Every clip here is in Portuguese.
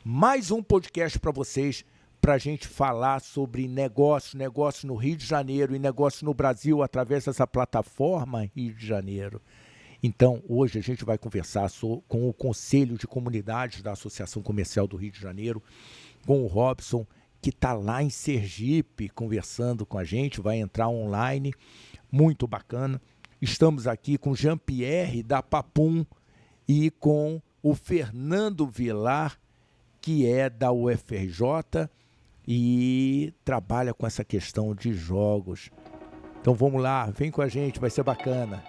mais um podcast para vocês, para a gente falar sobre negócio no Rio de Janeiro e negócio no Brasil através dessa plataforma Rio de Janeiro. Então, hoje a gente vai conversar com o Conselho de Comunidades da Associação Comercial do Rio de Janeiro, com o Robson, que está lá em Sergipe conversando com a gente, vai entrar online, muito bacana. Estamos aqui com Jean-Pierre da Papum e com o Fernando Vilar, que é da UFRJ e trabalha com essa questão de jogos. Então vamos lá, vem com a gente, vai ser bacana.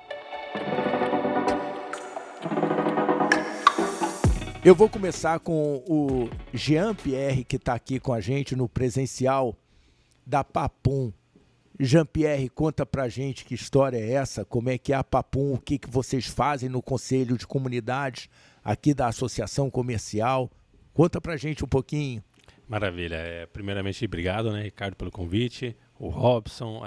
Eu vou começar com o Jean-Pierre, que está aqui com a gente no presencial da Papum. Jean-Pierre, conta pra gente que história é essa, como é que é a Papum, o que vocês fazem no Conselho de Comunidades aqui da Associação Comercial. Conta pra gente um pouquinho. Maravilha. Primeiramente, obrigado, né, Ricardo, pelo convite, o Robson,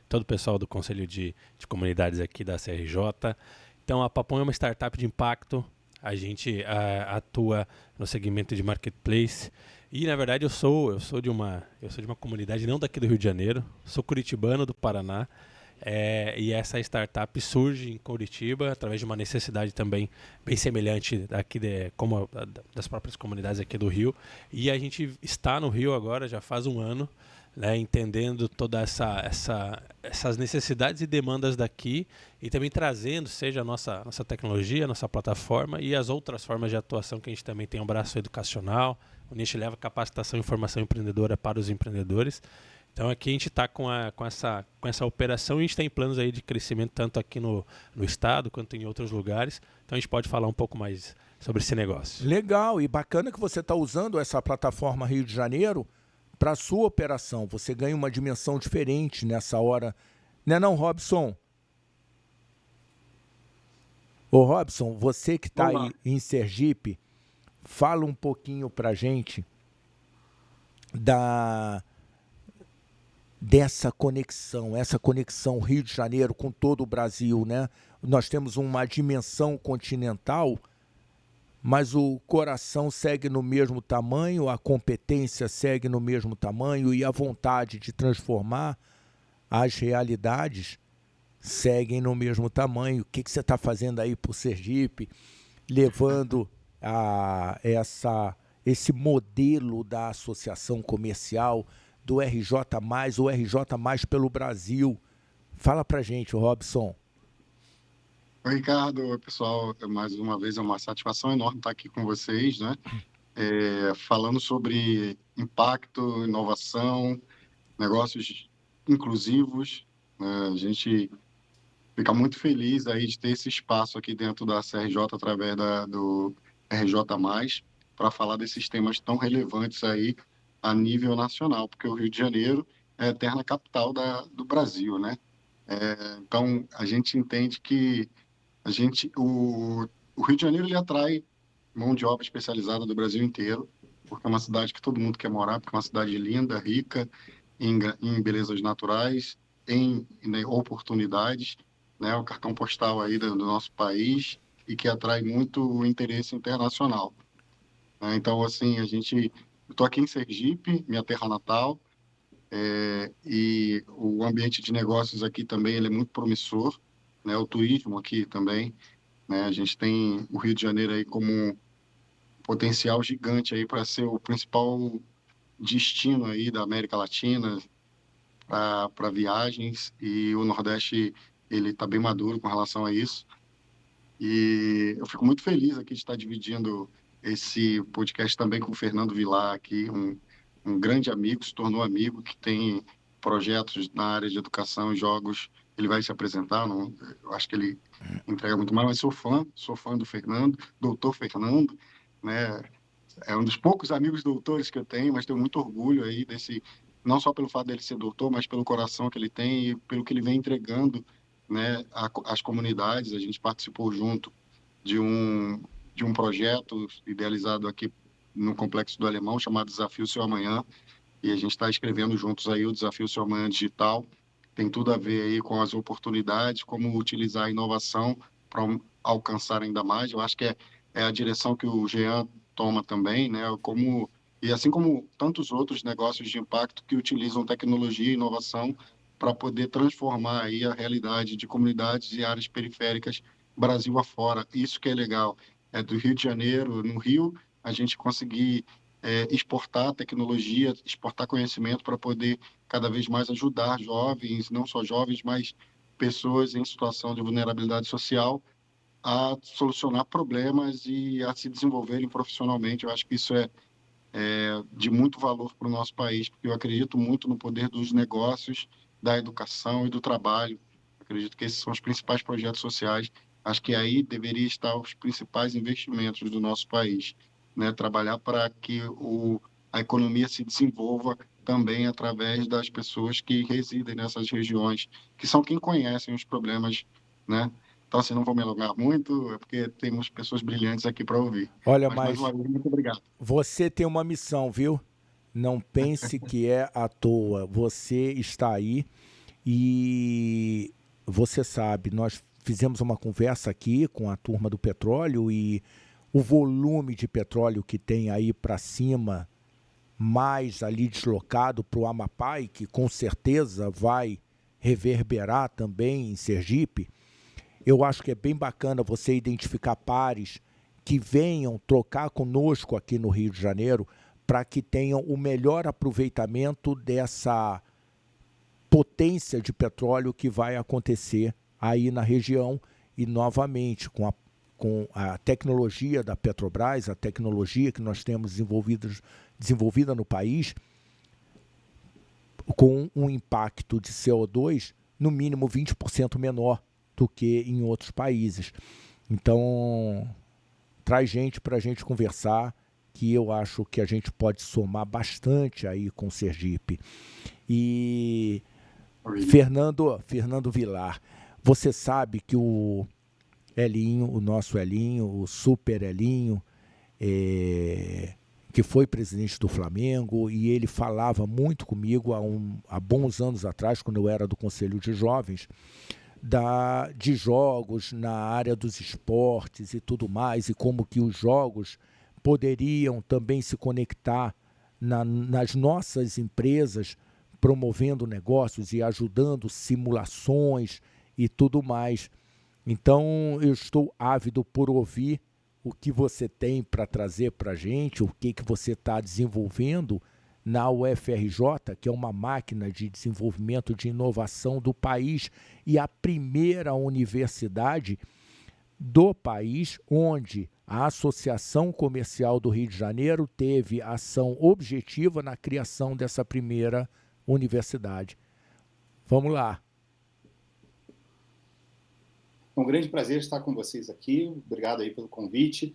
todo o pessoal do Conselho de Comunidades aqui da CRJ. Então, a Papum é uma startup de impacto. A gente atua no segmento de marketplace e, na verdade, eu sou de uma comunidade não daqui do Rio de Janeiro, sou curitibano do Paraná, e essa startup surge em Curitiba através de uma necessidade também bem semelhante aqui como das próprias comunidades aqui do Rio, e a gente está no Rio agora já faz um ano, né, entendendo todas essas necessidades e demandas daqui e também trazendo, seja a nossa tecnologia, a nossa plataforma e as outras formas de atuação que a gente também tem, um braço educacional, onde a gente leva capacitação e informação empreendedora para os empreendedores. Então aqui a gente está com essa operação e a gente tem planos aí de crescimento tanto aqui no estado quanto em outros lugares. Então a gente pode falar um pouco mais sobre esse negócio. Legal, e bacana que você está usando essa plataforma Rio de Janeiro para a sua operação. Você ganha uma dimensão diferente nessa hora. Não é não, Robson? Ô Robson, você que está aí em Sergipe, fala um pouquinho para a gente dessa conexão, essa conexão Rio de Janeiro com todo o Brasil, né? Nós temos uma dimensão continental, mas o coração segue no mesmo tamanho, a competência segue no mesmo tamanho e a vontade de transformar as realidades seguem no mesmo tamanho. O que você está fazendo aí por Sergipe, levando esse modelo da associação comercial, do RJ+, o RJ+, pelo Brasil? Fala pra gente, Robson. Oi, Ricardo. Oi, pessoal. Mais uma vez é uma satisfação enorme estar aqui com vocês, né? Falando sobre impacto, inovação, negócios inclusivos, né? A gente fica muito feliz aí de ter esse espaço aqui dentro da CRJ através do RJ+, para falar desses temas tão relevantes aí a nível nacional, porque o Rio de Janeiro é a eterna capital do Brasil, né? Então, a gente entende que o Rio de Janeiro ele atrai mão de obra especializada do Brasil inteiro, porque é uma cidade que todo mundo quer morar, porque é uma cidade linda, rica em belezas naturais, em oportunidades, né? O cartão postal aí do nosso país e que atrai muito interesse internacional. Então, assim, eu estou aqui em Sergipe, minha terra natal, e o ambiente de negócios aqui também ele é muito promissor, né? O turismo aqui também, né? A gente tem o Rio de Janeiro aí como um potencial gigante aí para ser o principal destino aí da América Latina para viagens, e o Nordeste ele está bem maduro com relação a isso. E eu fico muito feliz aqui de estar dividindo esse podcast também com o Fernando Vilar aqui, um grande amigo, se tornou amigo, que tem projetos na área de educação e jogos. Ele vai se apresentar, não, eu acho que ele entrega muito mais, mas sou fã do Fernando, doutor Fernando, né? É um dos poucos amigos doutores que eu tenho, mas tenho muito orgulho aí não só pelo fato dele ser doutor, mas pelo coração que ele tem e pelo que ele vem entregando, né, às comunidades. A gente participou junto de um projeto idealizado aqui no Complexo do Alemão, chamado Desafio Seu Amanhã, e a gente está escrevendo juntos aí o Desafio Seu Amanhã Digital. Tem tudo a ver aí com as oportunidades, como utilizar a inovação para alcançar ainda mais. Eu acho que é a direção que o Jean toma também, né? E assim como tantos outros negócios de impacto que utilizam tecnologia e inovação para poder transformar aí a realidade de comunidades e áreas periféricas Brasil afora. Isso que é legal. É do Rio de Janeiro, no Rio, a gente conseguir exportar tecnologia, exportar conhecimento para poder cada vez mais ajudar jovens, não só jovens, mas pessoas em situação de vulnerabilidade social a solucionar problemas e a se desenvolverem profissionalmente. Eu acho que isso é de muito valor para o nosso país, porque eu acredito muito no poder dos negócios, da educação e do trabalho. Acredito que esses são os principais projetos sociais. Acho que aí deveria estar os principais investimentos do nosso país, né? Trabalhar para que a economia se desenvolva também através das pessoas que residem nessas regiões, que são quem conhecem os problemas, né? Então, assim, não vou me alongar muito, é porque temos pessoas brilhantes aqui para ouvir. Olha, Mas, mais mas uma vez, muito obrigado. você tem uma missão, viu? Não pense que é à toa. Você está aí e você sabe, nós fizemos uma conversa aqui com a turma do petróleo e o volume de petróleo que tem aí para cima, mais ali deslocado para o Amapá, e que com certeza vai reverberar também em Sergipe. Eu acho que é bem bacana você identificar pares que venham trocar conosco aqui no Rio de Janeiro para que tenham o melhor aproveitamento dessa potência de petróleo que vai acontecer aí na região e, novamente, com a tecnologia da Petrobras, a tecnologia que nós temos desenvolvida no país, com um impacto de CO2 no mínimo 20% menor do que em outros países. Então, traz gente para a gente conversar, que eu acho que a gente pode somar bastante aí com o Sergipe. E Fernando Vilar, você sabe que o Elinho, o nosso Elinho, o super Elinho, que foi presidente do Flamengo, e ele falava muito comigo há bons anos atrás, quando eu era do Conselho de Jovens, de jogos na área dos esportes e tudo mais, e como que os jogos poderiam também se conectar nas nossas empresas, promovendo negócios e ajudando simulações e tudo mais. Então, eu estou ávido por ouvir o que você tem para trazer para a gente, o que você está desenvolvendo na UFRJ, que é uma máquina de desenvolvimento de inovação do país e a primeira universidade do país onde a Associação Comercial do Rio de Janeiro teve ação objetiva na criação dessa primeira universidade. Vamos lá. É um grande prazer estar com vocês aqui. Obrigado aí pelo convite.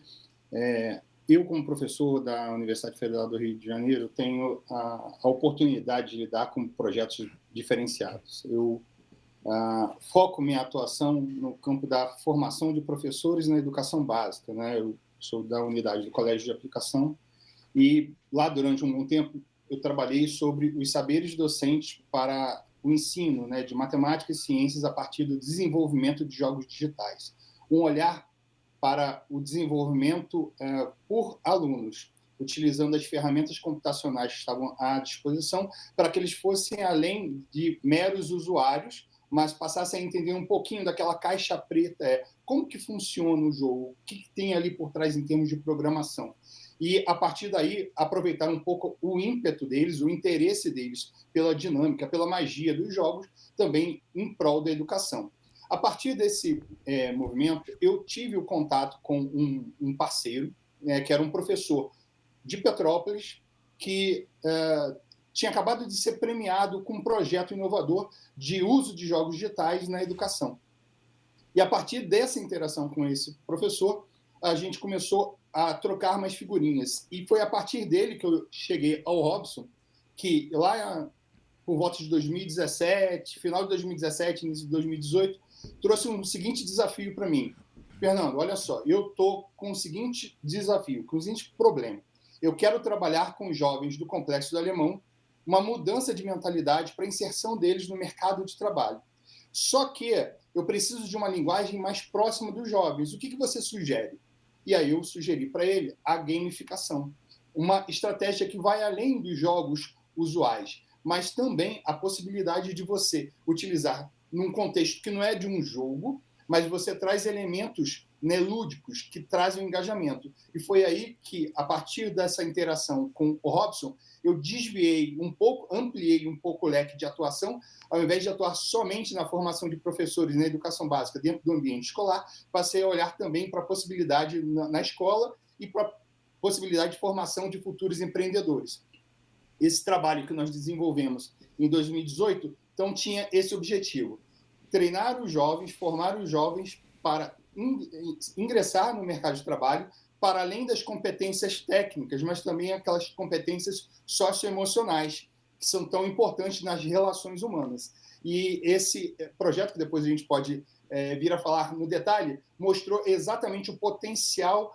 Eu, como professor da Universidade Federal do Rio de Janeiro, tenho a oportunidade de lidar com projetos diferenciados. Eu foco minha atuação no campo da formação de professores na educação básica, né? Eu sou da unidade do Colégio de Aplicação e lá, durante um bom tempo, eu trabalhei sobre os saberes docentes para o ensino, né, de matemática e ciências a partir do desenvolvimento de jogos digitais. Um olhar para o desenvolvimento por alunos, utilizando as ferramentas computacionais que estavam à disposição para que eles fossem além de meros usuários, mas passassem a entender um pouquinho daquela caixa preta, como que funciona o jogo, o que tem ali por trás em termos de programação. E, a partir daí, aproveitar um pouco o ímpeto deles, o interesse deles pela dinâmica, pela magia dos jogos, também em prol da educação. A partir desse movimento, eu tive o contato com um parceiro, que era um professor de Petrópolis, que tinha acabado de ser premiado com um projeto inovador de uso de jogos digitais na educação. E, a partir dessa interação com esse professor, a gente começou a trocar mais figurinhas. E foi a partir dele que eu cheguei ao Robson, que lá por volta de 2017, final de 2017, início de 2018, trouxe um seguinte desafio para mim. Fernando, olha só, eu estou com o seguinte desafio, com o seguinte problema. Eu quero trabalhar com jovens do Complexo do Alemão, uma mudança de mentalidade para a inserção deles no mercado de trabalho. Só que eu preciso de uma linguagem mais próxima dos jovens. O que você sugere? E aí eu sugeri para ele a gamificação, uma estratégia que vai além dos jogos usuais, mas também a possibilidade de você utilizar num contexto que não é de um jogo, mas você traz elementos, né, lúdicos que trazem engajamento. E foi aí que, a partir dessa interação com o Robson, eu desviei um pouco, ampliei um pouco o leque de atuação, ao invés de atuar somente na formação de professores na educação básica dentro do ambiente escolar, passei a olhar também para a possibilidade na escola e para a possibilidade de formação de futuros empreendedores. Esse trabalho que nós desenvolvemos em 2018, então, tinha esse objetivo: treinar os jovens, formar os jovens para ingressar no mercado de trabalho, para além das competências técnicas, mas também aquelas competências socioemocionais, que são tão importantes nas relações humanas. E esse projeto, que depois a gente pode vir a falar no detalhe, mostrou exatamente o potencial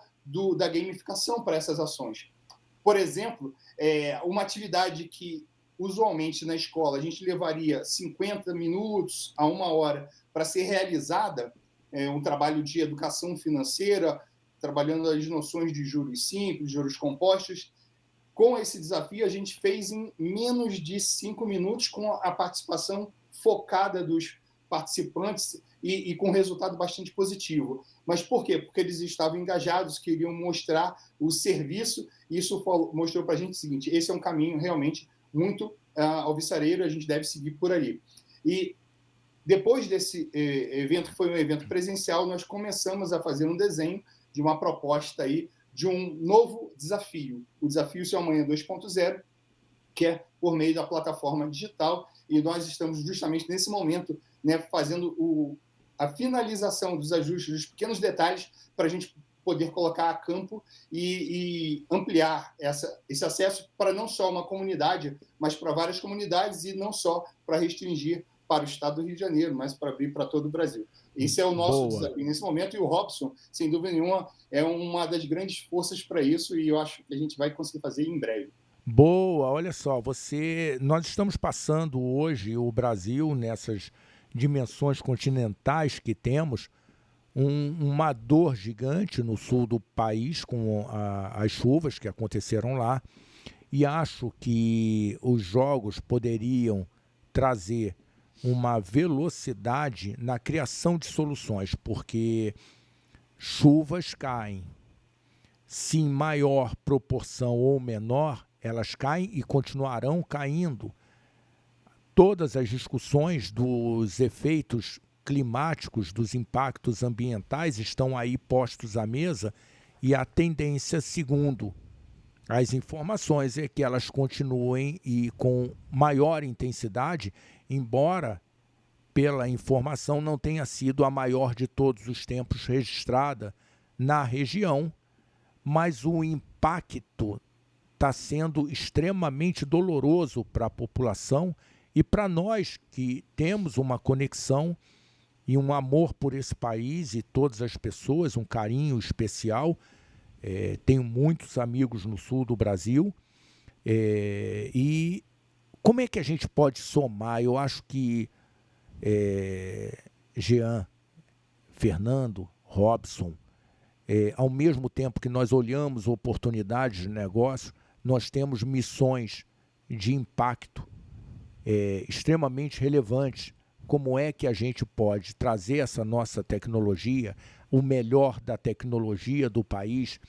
da gamificação para essas ações. Por exemplo, uma atividade que usualmente na escola a gente levaria 50 minutos a 1 hora para ser realizada, um trabalho de educação financeira, trabalhando as noções de juros simples, juros compostos. Com esse desafio, a gente fez em menos de 5 minutos, com a participação focada dos participantes e com resultado bastante positivo. Mas por quê? Porque eles estavam engajados, queriam mostrar o serviço, e isso mostrou para a gente o seguinte: esse é um caminho realmente muito alvissareiro, a gente deve seguir por ali. E depois desse evento, que foi um evento presencial, nós começamos a fazer um desenho de uma proposta aí de um novo desafio, o Desafio Seu Amanhã 2.0, que é por meio da plataforma digital, e nós estamos justamente nesse momento, né, fazendo a finalização dos ajustes, dos pequenos detalhes, para a gente poder colocar a campo e ampliar esse acesso para não só uma comunidade, mas para várias comunidades, e não só para restringir para o estado do Rio de Janeiro, mas para abrir para todo o Brasil. Esse é o nosso desafio nesse momento, e o Robson, sem dúvida nenhuma, é uma das grandes forças para isso, e eu acho que a gente vai conseguir fazer em breve. Boa, olha só, nós estamos passando hoje o Brasil nessas dimensões continentais que temos, uma dor gigante no sul do país com as chuvas que aconteceram lá, e acho que os jogos poderiam trazer uma velocidade na criação de soluções, porque chuvas caem, se em maior proporção ou menor, elas caem e continuarão caindo. Todas as discussões dos efeitos climáticos, dos impactos ambientais estão aí postos à mesa, e a tendência, segundo as informações, é que elas continuem e com maior intensidade, embora pela informação não tenha sido a maior de todos os tempos registrada na região, mas o impacto está sendo extremamente doloroso para a população e para nós que temos uma conexão e um amor por esse país e todas as pessoas, um carinho especial. Tenho muitos amigos no sul do Brasil. E como é que a gente pode somar? Eu acho que Jean, Fernando, Robson, ao mesmo tempo que nós olhamos oportunidades de negócio, nós temos missões de impacto extremamente relevantes. Como é que a gente pode trazer essa nossa tecnologia, o melhor da tecnologia do país,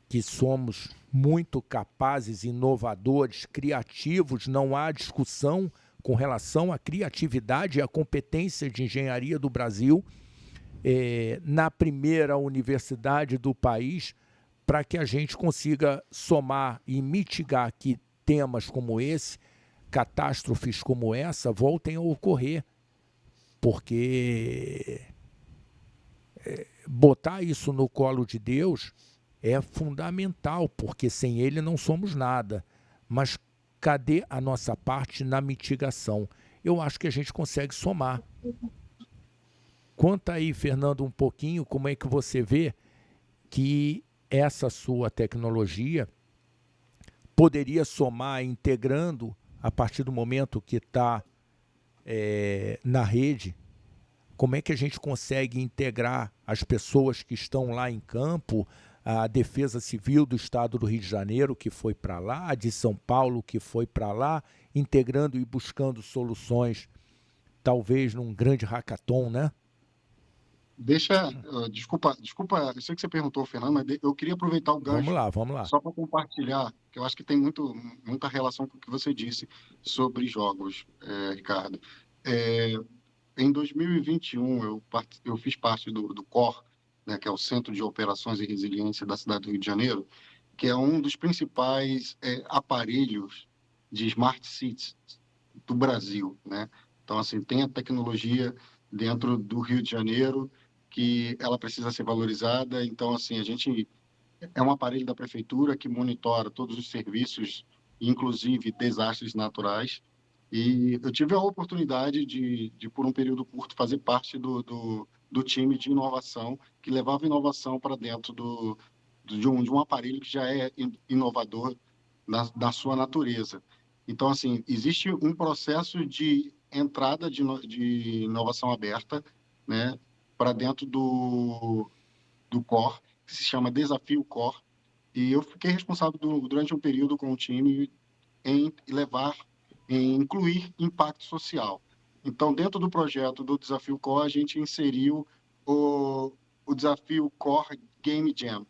que somos muito capazes, inovadores, criativos, não há discussão com relação à criatividade e à competência de engenharia do Brasil, na primeira universidade do país, para que a gente consiga somar e mitigar que temas como esse, catástrofes como essa, voltem a ocorrer. Porque botar isso no colo de Deus é fundamental, porque sem Ele não somos nada. Mas cadê a nossa parte na mitigação? Eu acho que a gente consegue somar. Conta aí, Fernando, um pouquinho como é que você vê que essa sua tecnologia poderia somar, integrando, a partir do momento que está na rede. Como é que a gente consegue integrar as pessoas que estão lá em campo, a Defesa Civil do Estado do Rio de Janeiro, que foi para lá, a de São Paulo, que foi para lá, integrando e buscando soluções, talvez num grande hackathon, né? Desculpa, eu sei que você perguntou, Fernando, mas eu queria aproveitar o gancho Vamos lá. só para compartilhar, que eu acho que tem muita relação com o que você disse sobre jogos, Ricardo. Em 2021, eu fiz parte do COR, né, que é o Centro de Operações e Resiliência da cidade do Rio de Janeiro, que é um dos principais aparelhos de Smart Cities do Brasil, né? Então, assim, tem a tecnologia dentro do Rio de Janeiro que ela precisa ser valorizada. Então, assim, a gente é um aparelho da prefeitura que monitora todos os serviços, inclusive desastres naturais. E eu tive a oportunidade de por um período curto, fazer parte do time de inovação que levava inovação para dentro de um aparelho que já é inovador na sua natureza. Então, assim, existe um processo de entrada de inovação aberta, né, para dentro do Core, que se chama Desafio Core, e eu fiquei responsável durante um período com o time em incluir impacto social. Então, dentro do projeto do Desafio Core, a gente inseriu o Desafio Core Game Jam,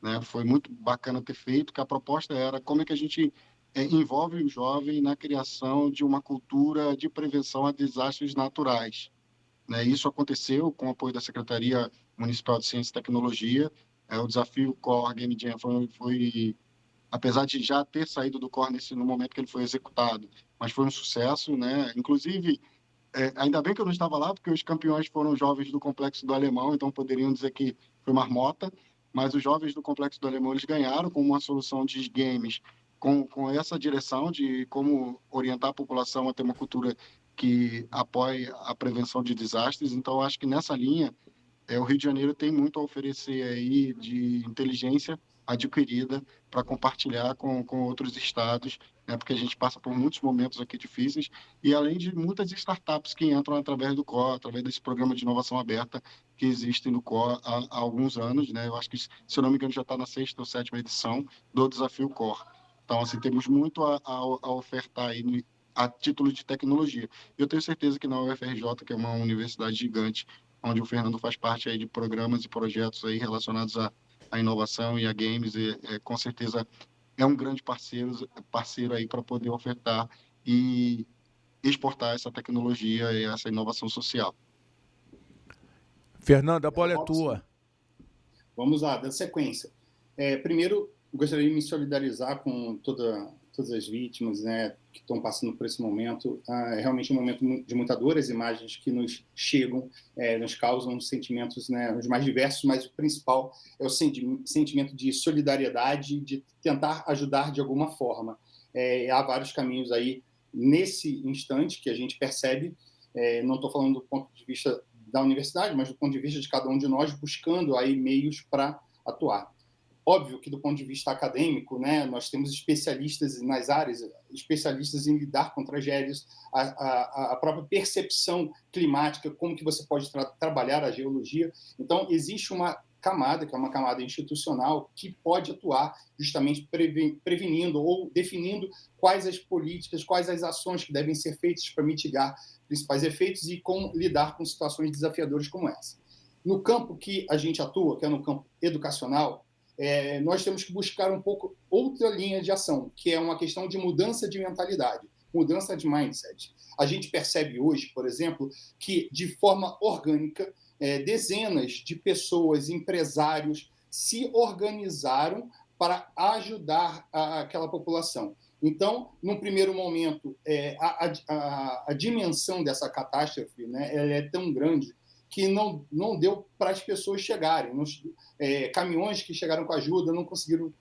né? Foi muito bacana ter feito, que a proposta era como é que a gente envolve o jovem na criação de uma cultura de prevenção a desastres naturais, né? Isso aconteceu com o apoio da Secretaria Municipal de Ciência e Tecnologia. O Desafio Core Game Jam foi apesar de já ter saído do Core no momento que ele foi executado, mas foi um sucesso, né? Inclusive, ainda bem que eu não estava lá, porque os campeões foram jovens do Complexo do Alemão, então poderiam dizer que foi marmota, mas os jovens do Complexo do Alemão, eles ganharam com uma solução de games, com essa direção de como orientar a população a ter uma cultura que apoie a prevenção de desastres. Então, eu acho que nessa linha, o Rio de Janeiro tem muito a oferecer aí de inteligência adquirida para compartilhar com outros estados, né, porque a gente passa por muitos momentos aqui difíceis, e além de muitas startups que entram através do COR, através desse programa de inovação aberta que existe no COR há alguns anos, né? Eu acho que, se eu não me engano, já está na 6ª ou 7ª edição do Desafio COR. Então, assim, temos muito a ofertar aí a título de tecnologia. Eu tenho certeza que na UFRJ, que é uma universidade gigante, onde o Fernando faz parte aí de programas e projetos aí relacionados à inovação e a games, com certeza é um grande parceiro aí para poder ofertar e exportar essa tecnologia e essa inovação social. Fernando, a bola é tua. Vamos lá, dando sequência. Primeiro, gostaria de me solidarizar com todas as vítimas, né, que estão passando por esse momento. É realmente um momento de muita dor, as imagens que nos chegam, nos causam sentimentos, né, os mais diversos, mas o principal é o sentimento de solidariedade, de tentar ajudar de alguma forma. Há vários caminhos aí, nesse instante, que a gente percebe, não estou falando do ponto de vista da universidade, mas do ponto de vista de cada um de nós, buscando aí meios para atuar. Óbvio que, do ponto de vista acadêmico, né, nós temos especialistas nas áreas, especialistas em lidar com tragédias, a própria percepção climática, como que você pode trabalhar a geologia. Então, existe uma camada, que é uma camada institucional, que pode atuar justamente prevenindo ou definindo quais as políticas, quais as ações que devem ser feitas para mitigar principais efeitos e como lidar com situações desafiadoras como essa. No campo que a gente atua, que é no campo educacional, nós temos que buscar um pouco outra linha de ação, que é uma questão de mudança de mentalidade, mudança de mindset. A gente percebe hoje, por exemplo, que de forma orgânica, dezenas de pessoas, empresários, se organizaram para ajudar aquela população. Então, num primeiro momento, a dimensão dessa catástrofe, né, ela é tão grande que não deu para as pessoas chegarem. Caminhões que chegaram com ajuda não conseguiram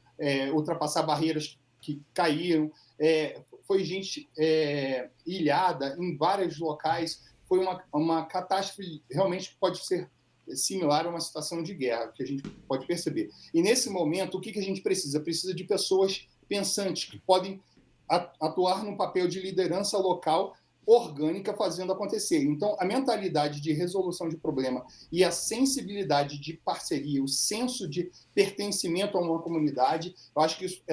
ultrapassar barreiras que caíram. Foi gente ilhada em vários locais. Foi uma catástrofe, realmente pode ser similar a uma situação de guerra, que a gente pode perceber. E, nesse momento, o que a gente precisa? Precisa de pessoas pensantes que podem atuar num papel de liderança local orgânica fazendo acontecer. Então, a mentalidade de resolução de problema e a sensibilidade de parceria, o senso de pertencimento a uma comunidade, eu acho que isso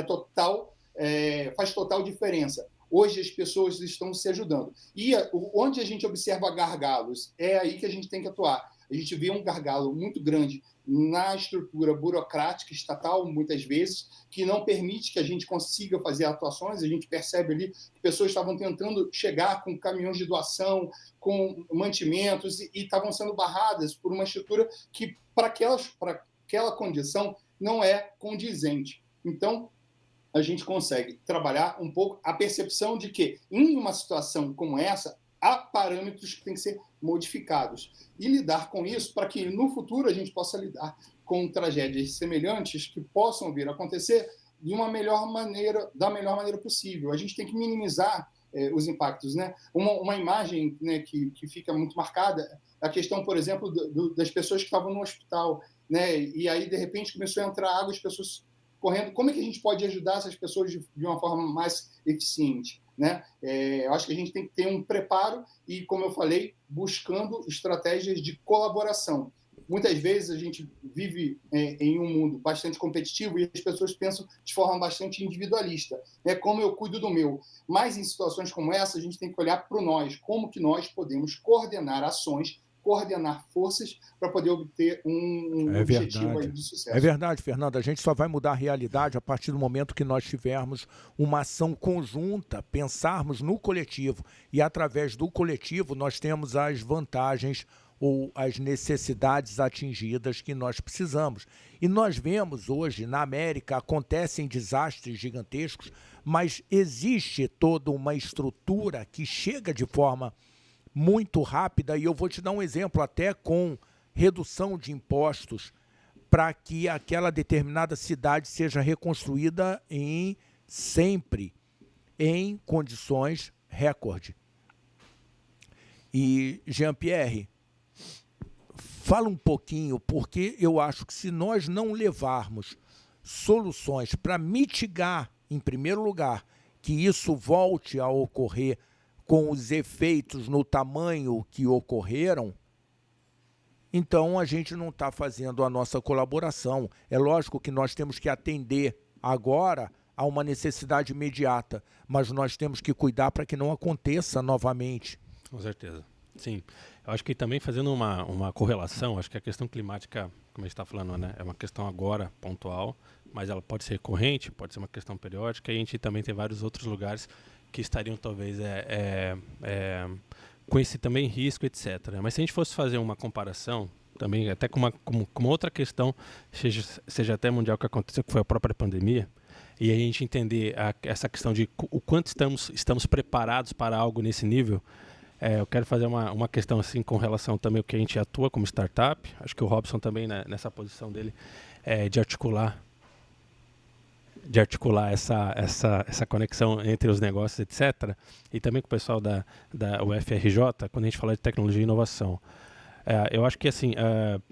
faz total diferença. Hoje as pessoas estão se ajudando. E onde a gente observa gargalos, é aí que a gente tem que atuar. A gente vê um gargalo muito grande na estrutura burocrática estatal, muitas vezes, que não permite que a gente consiga fazer atuações. A gente percebe ali que pessoas estavam tentando chegar com caminhões de doação, com mantimentos, e estavam sendo barradas por uma estrutura que, para aquela condição, não é condizente. Então, a gente consegue trabalhar um pouco a percepção de que, em uma situação como essa, há parâmetros que têm que ser modificados e lidar com isso para que, no futuro, a gente possa lidar com tragédias semelhantes que possam vir a acontecer da melhor maneira possível. A gente tem que minimizar os impactos, né? Uma imagem, né, que fica muito marcada é a questão, por exemplo, das pessoas que estavam no hospital, né? E aí, de repente, começou a entrar água, as pessoas correndo. Como é que a gente pode ajudar essas pessoas de uma forma mais eficiente, né? Eu acho que a gente tem que ter um preparo e, como eu falei, buscando estratégias de colaboração. Muitas vezes a gente vive em um mundo bastante competitivo e as pessoas pensam de forma bastante individualista, né? Como eu cuido do meu. Mas em situações como essa, a gente tem que olhar para o nós, como que nós podemos coordenar ações, coordenar forças para poder obter um objetivo aí de sucesso. É verdade, Fernando. A gente só vai mudar a realidade a partir do momento que nós tivermos uma ação conjunta, pensarmos no coletivo. E através do coletivo nós temos as vantagens ou as necessidades atingidas que nós precisamos. E nós vemos hoje, na América, acontecem desastres gigantescos, mas existe toda uma estrutura que chega de forma muito rápida, e eu vou te dar um exemplo, até com redução de impostos, para que aquela determinada cidade seja reconstruída sempre em condições recorde. E, Jean-Pierre, fala um pouquinho, porque eu acho que se nós não levarmos soluções para mitigar, em primeiro lugar, que isso volte a ocorrer com os efeitos no tamanho que ocorreram, então a gente não está fazendo a nossa colaboração. É lógico que nós temos que atender agora a uma necessidade imediata, mas nós temos que cuidar para que não aconteça novamente. Com certeza. Sim. Eu acho que também fazendo uma correlação, acho que a questão climática, como a gente está falando, né, é uma questão agora pontual, mas ela pode ser recorrente, pode ser uma questão periódica, e a gente também tem vários outros lugares que estariam talvez com esse também risco, etc. Mas se a gente fosse fazer uma comparação, também até com uma outra questão, seja até mundial, que aconteceu, que foi a própria pandemia, e a gente entender essa questão de o quanto estamos preparados para algo nesse nível, eu quero fazer uma questão assim com relação também ao que a gente atua como startup. Acho que o Robson também, né, nessa posição dele, de articular essa conexão entre os negócios, etc. E também com o pessoal da UFRJ, quando a gente fala de tecnologia e inovação. Eu acho que assim,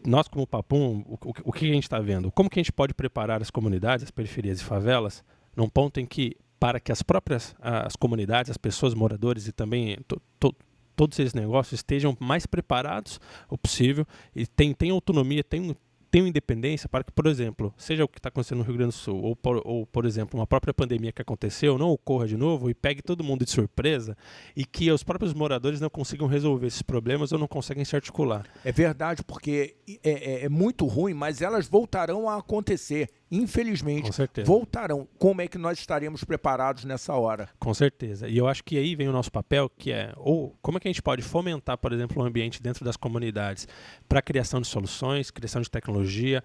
nós como Papum, o que a gente está vendo? Como que a gente pode preparar as comunidades, as periferias e favelas, num ponto em que, para que as comunidades, as pessoas, moradores e também todos esses negócios estejam mais preparados o possível e tenham autonomia, tenham independência para que, por exemplo, seja o que está acontecendo no Rio Grande do Sul, ou, por exemplo, uma própria pandemia que aconteceu, não ocorra de novo e pegue todo mundo de surpresa e que os próprios moradores não consigam resolver esses problemas ou não conseguem se articular. É verdade, porque é muito ruim, mas elas voltarão a acontecer. Infelizmente, com certeza, voltarão. Como é que nós estaremos preparados nessa hora? Com certeza. E eu acho que aí vem o nosso papel, que como é que a gente pode fomentar, por exemplo, um ambiente dentro das comunidades para a criação de soluções, criação de tecnologia,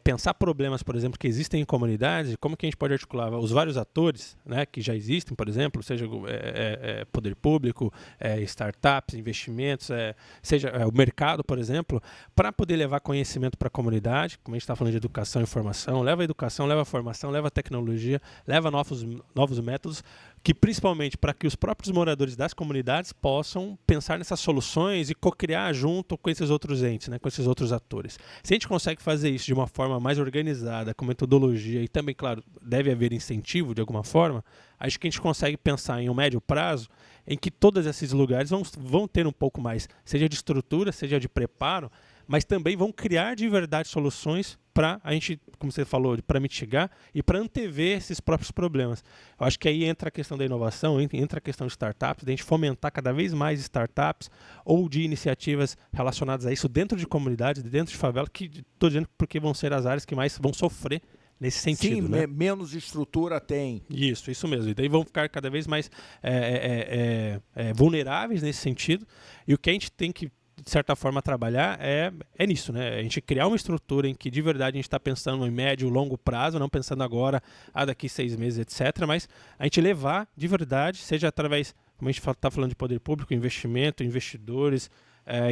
pensar problemas, por exemplo, que existem em comunidades, como que a gente pode articular os vários atores, né, que já existem, por exemplo, seja poder público, startups, investimentos, seja o mercado, por exemplo, para poder levar conhecimento para a comunidade, como a gente está falando de educação e informação, capacitação, leva a educação, leva a formação, leva a tecnologia, leva novos métodos, que principalmente para que os próprios moradores das comunidades possam pensar nessas soluções e co-criar junto com esses outros entes, né, com esses outros atores. Se a gente consegue fazer isso de uma forma mais organizada, com metodologia e também, claro, deve haver incentivo de alguma forma, acho que a gente consegue pensar em um médio prazo em que todos esses lugares vão ter um pouco mais, seja de estrutura, seja de preparo, mas também vão criar de verdade soluções para a gente, como você falou, para mitigar e para antever esses próprios problemas. Eu acho que aí entra a questão da inovação, entra a questão de startups, de a gente fomentar cada vez mais startups ou de iniciativas relacionadas a isso dentro de comunidades, dentro de favela, que estou dizendo porque vão ser as áreas que mais vão sofrer nesse sentido. Sim, né? Menos estrutura tem. Isso mesmo. E daí vão ficar cada vez mais vulneráveis nesse sentido. E o que a gente tem que, de certa forma, trabalhar é nisso, né? A gente criar uma estrutura em que de verdade a gente está pensando em médio e longo prazo, não pensando agora, daqui 6 meses, etc. Mas a gente levar de verdade, seja através, como a gente está falando de poder público, investimento, investidores,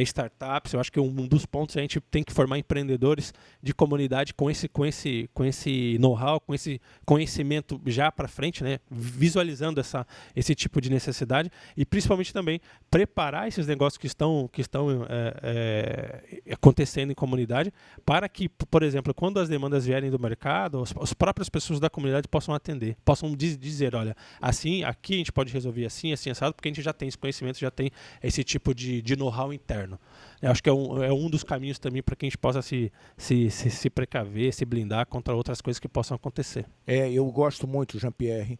startups. Eu acho que um dos pontos a gente tem que formar empreendedores de comunidade com esse know-how, com esse conhecimento já para frente, né? Visualizando esse tipo de necessidade e principalmente também preparar esses negócios que estão acontecendo em comunidade para que, por exemplo, quando as demandas vierem do mercado, as próprias pessoas da comunidade possam atender, possam dizer, olha, assim, aqui a gente pode resolver assim, assado, porque a gente já tem esse conhecimento, já tem esse tipo de know-how interno. Eu acho que é um dos caminhos também para que a gente possa se precaver, se blindar contra outras coisas que possam acontecer. Eu gosto muito, Jean-Pierre,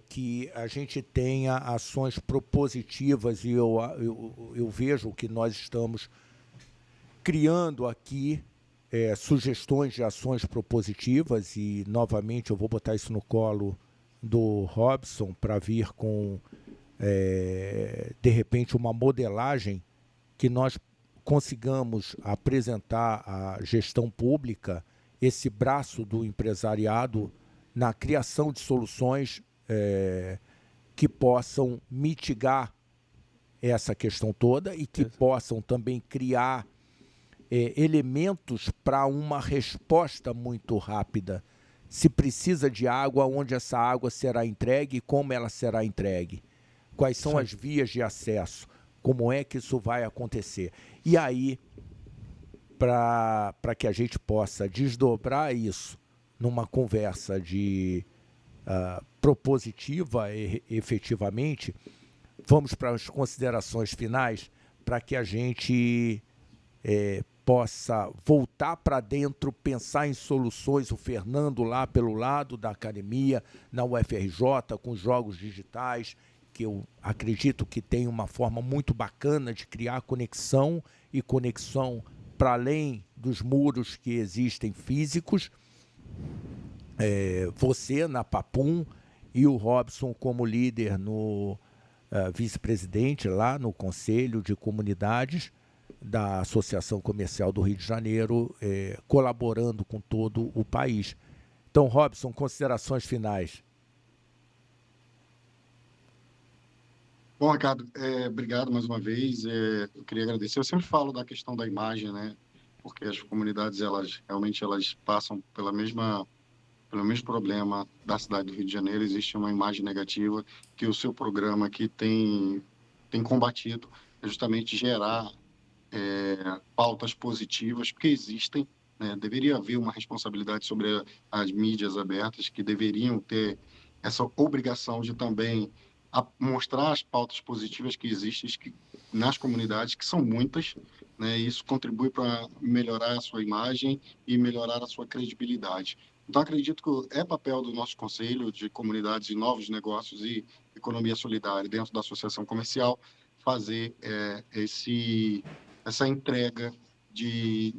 que a gente tenha ações propositivas e eu vejo que nós estamos criando aqui sugestões de ações propositivas e, novamente, eu vou botar isso no colo do Robson para vir com, de repente, uma modelagem que nós consigamos apresentar à gestão pública esse braço do empresariado na criação de soluções que possam mitigar essa questão toda e que possam também criar elementos para uma resposta muito rápida. Se precisa de água, onde essa água será entregue e como ela será entregue. Quais são as vias de acesso. Como é que isso vai acontecer? E aí, para que a gente possa desdobrar isso numa conversa propositiva, efetivamente, vamos para as considerações finais para que a gente possa voltar para dentro, pensar em soluções. O Fernando lá pelo lado da academia, na UFRJ, com os jogos digitais, que eu acredito que tem uma forma muito bacana de criar conexão e conexão para além dos muros que existem físicos. Você na Papum e o Robson como líder no vice-presidente lá no Conselho de Comunidades da Associação Comercial do Rio de Janeiro, colaborando com todo o país. Então, Robson, considerações finais. Bom, Ricardo, obrigado mais uma vez. Eu queria agradecer. Eu sempre falo da questão da imagem, né? Porque as comunidades, elas passam pelo mesmo problema da cidade do Rio de Janeiro. Existe uma imagem negativa que o seu programa aqui tem combatido, justamente gerar pautas positivas, porque existem, né? Deveria haver uma responsabilidade sobre as mídias abertas, que deveriam ter essa obrigação de também mostrar as pautas positivas que existem nas comunidades, que são muitas, né? E isso contribui para melhorar a sua imagem e melhorar a sua credibilidade. Então, acredito que é papel do nosso Conselho de Comunidades e Novos Negócios e Economia Solidária, dentro da Associação Comercial, fazer essa entrega de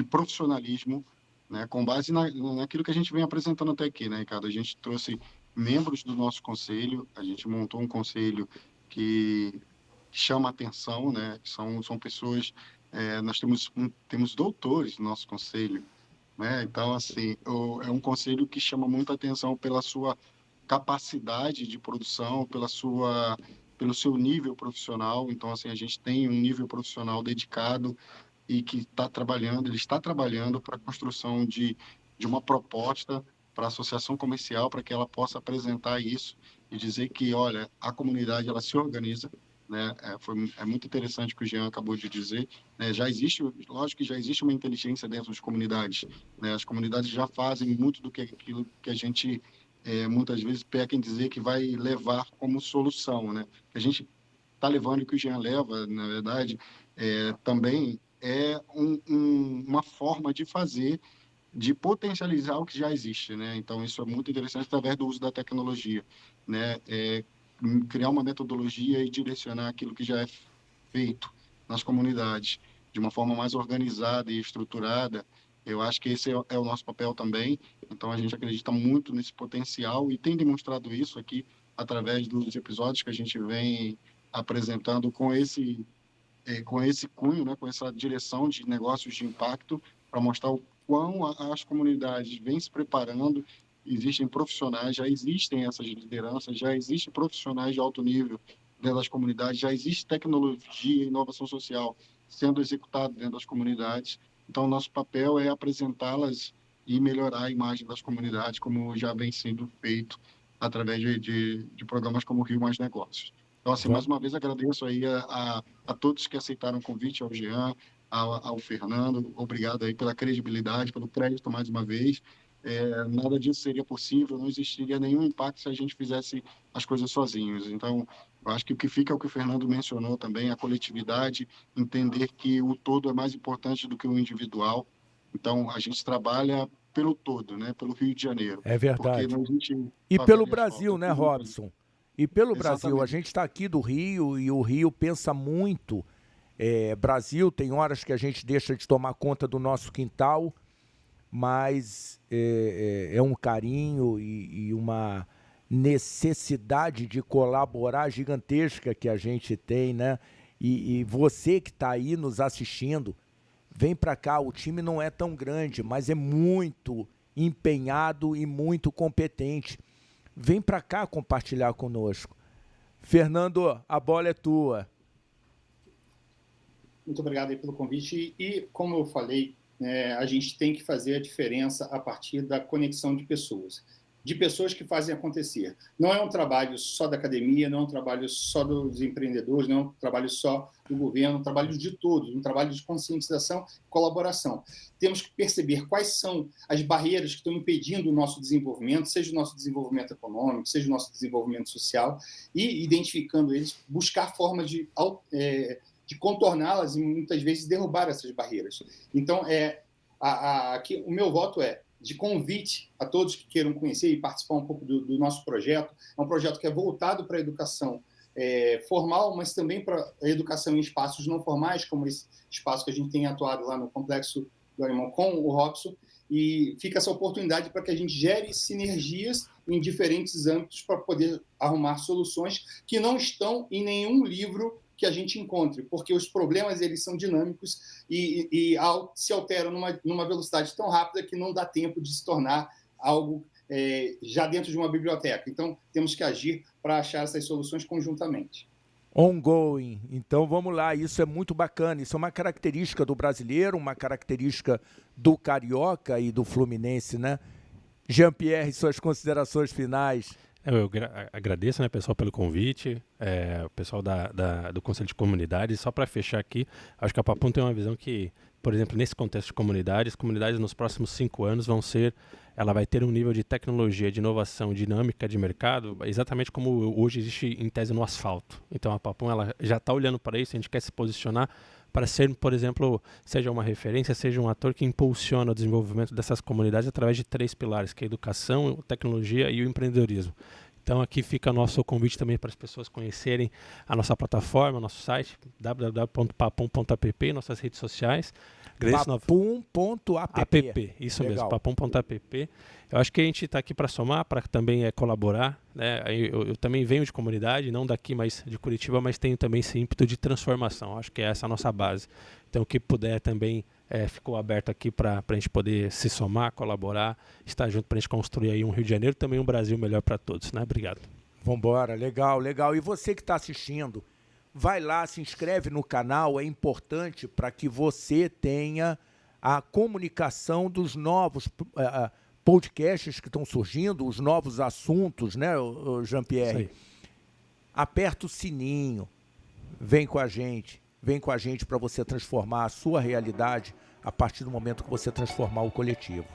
profissionalismo, né? Com base naquilo que a gente vem apresentando até aqui, né, Ricardo? A gente trouxe membros do nosso conselho, a gente montou um conselho que chama atenção, né? São pessoas, nós temos doutores no nosso conselho, né? Então, assim, é um conselho que chama muita atenção pela sua capacidade de produção, pelo seu nível profissional. Então, assim, a gente tem um nível profissional dedicado e que ele está trabalhando para a construção de de uma proposta para a associação comercial, para que ela possa apresentar isso e dizer que, olha, a comunidade ela se organiza, né? É muito interessante o que o Jean acabou de dizer, né? Já existe, lógico que já existe uma inteligência dentro das comunidades, né? As comunidades já fazem muito do que aquilo que a gente muitas vezes peca em dizer que vai levar como solução, né? A gente está levando, o que o Jean leva, na verdade, também é uma forma de fazer, de potencializar o que já existe, né? Então, isso é muito interessante através do uso da tecnologia, né? Criar uma metodologia e direcionar aquilo que já é feito nas comunidades de uma forma mais organizada e estruturada. Eu acho que esse é o nosso papel também. Então, a gente acredita muito nesse potencial e tem demonstrado isso aqui através dos episódios que a gente vem apresentando com esse cunho, né, com essa direção de negócios de impacto, para mostrar o quão as comunidades vêm se preparando. Existem profissionais, já existem essas lideranças, já existem profissionais de alto nível dentro das comunidades, já existe tecnologia e inovação social sendo executada dentro das comunidades. Então, o nosso papel é apresentá-las e melhorar a imagem das comunidades, como já vem sendo feito através de programas como o Rio Mais Negócios. Então, assim, mais uma vez agradeço aí a todos que aceitaram o convite, ao Jean, ao Fernando, obrigado aí pela credibilidade, pelo crédito mais uma vez. Nada disso seria possível, não existiria nenhum impacto se a gente fizesse as coisas sozinhos. Então, eu acho que o que fica é o que o Fernando mencionou também, a coletividade, entender que o todo é mais importante do que o individual. Então, a gente trabalha pelo todo, né? Pelo Rio de Janeiro. É verdade. Porque e pelo Brasil, né, Robson? E pelo Exatamente. Brasil, a gente está aqui do Rio e o Rio pensa muito. Brasil, tem horas que a gente deixa de tomar conta do nosso quintal, mas é um carinho e uma necessidade de colaborar gigantesca que a gente tem, né? E você que está aí nos assistindo, vem para cá, o time não é tão grande, mas é muito empenhado e muito competente. Vem para cá compartilhar conosco. Fernando, a bola é tua. Muito obrigado aí pelo convite. E, como eu falei, a gente tem que fazer a diferença a partir da conexão de pessoas que fazem acontecer. Não é um trabalho só da academia, não é um trabalho só dos empreendedores, não é um trabalho só do governo, é um trabalho de todos, um trabalho de conscientização e colaboração. Temos que perceber quais são as barreiras que estão impedindo o nosso desenvolvimento, seja o nosso desenvolvimento econômico, seja o nosso desenvolvimento social, e, identificando eles, buscar formas de contorná-las e, muitas vezes, derrubar essas barreiras. Então, aqui, o meu voto é de convite a todos que queiram conhecer e participar um pouco do nosso projeto. É um projeto que é voltado para a educação formal, mas também para a educação em espaços não formais, como esse espaço que a gente tem atuado lá no Complexo do Alemão com o Robson, e fica essa oportunidade para que a gente gere sinergias em diferentes âmbitos para poder arrumar soluções que não estão em nenhum livro que a gente encontre, porque os problemas eles são dinâmicos e se alteram numa velocidade tão rápida que não dá tempo de se tornar algo já dentro de uma biblioteca. Então, temos que agir para achar essas soluções conjuntamente. Ongoing. Então, vamos lá. Isso é muito bacana. Isso é uma característica do brasileiro, uma característica do carioca e do fluminense, né? Jean-Pierre, suas considerações finais. Eu agradeço, né, pessoal, pelo convite, o pessoal do Conselho de Comunidades. Só para fechar aqui, acho que a Papum tem uma visão que, por exemplo, nesse contexto de comunidades nos próximos 5 anos ela vai ter um nível de tecnologia, de inovação, dinâmica de mercado, exatamente como hoje existe em tese no asfalto. Então a Papum ela já está olhando para isso, a gente quer se posicionar para ser, por exemplo, seja uma referência, seja um ator que impulsiona o desenvolvimento dessas comunidades através de 3 pilares, que é a educação, a tecnologia e o empreendedorismo. Então aqui fica nosso convite também para as pessoas conhecerem a nossa plataforma, nosso site, www.papum.app, nossas redes sociais. Papum.app. Isso legal. Mesmo, papum.app. Eu acho que a gente está aqui para somar, para também colaborar. Né? Eu também venho de comunidade, não daqui, mas de Curitiba, mas tenho também esse ímpeto de transformação. Acho que essa é a nossa base. Então, o que puder também ficou aberto aqui para a gente poder se somar, colaborar, estar junto para a gente construir aí um Rio de Janeiro, também um Brasil melhor para todos. Né? Obrigado. Vambora, legal, legal. E você que está assistindo, vai lá, se inscreve no canal, é importante para que você tenha a comunicação dos novos podcasts que estão surgindo, os novos assuntos, né, Jean-Pierre? Aperta o sininho, vem com a gente para você transformar a sua realidade a partir do momento que você transformar o coletivo.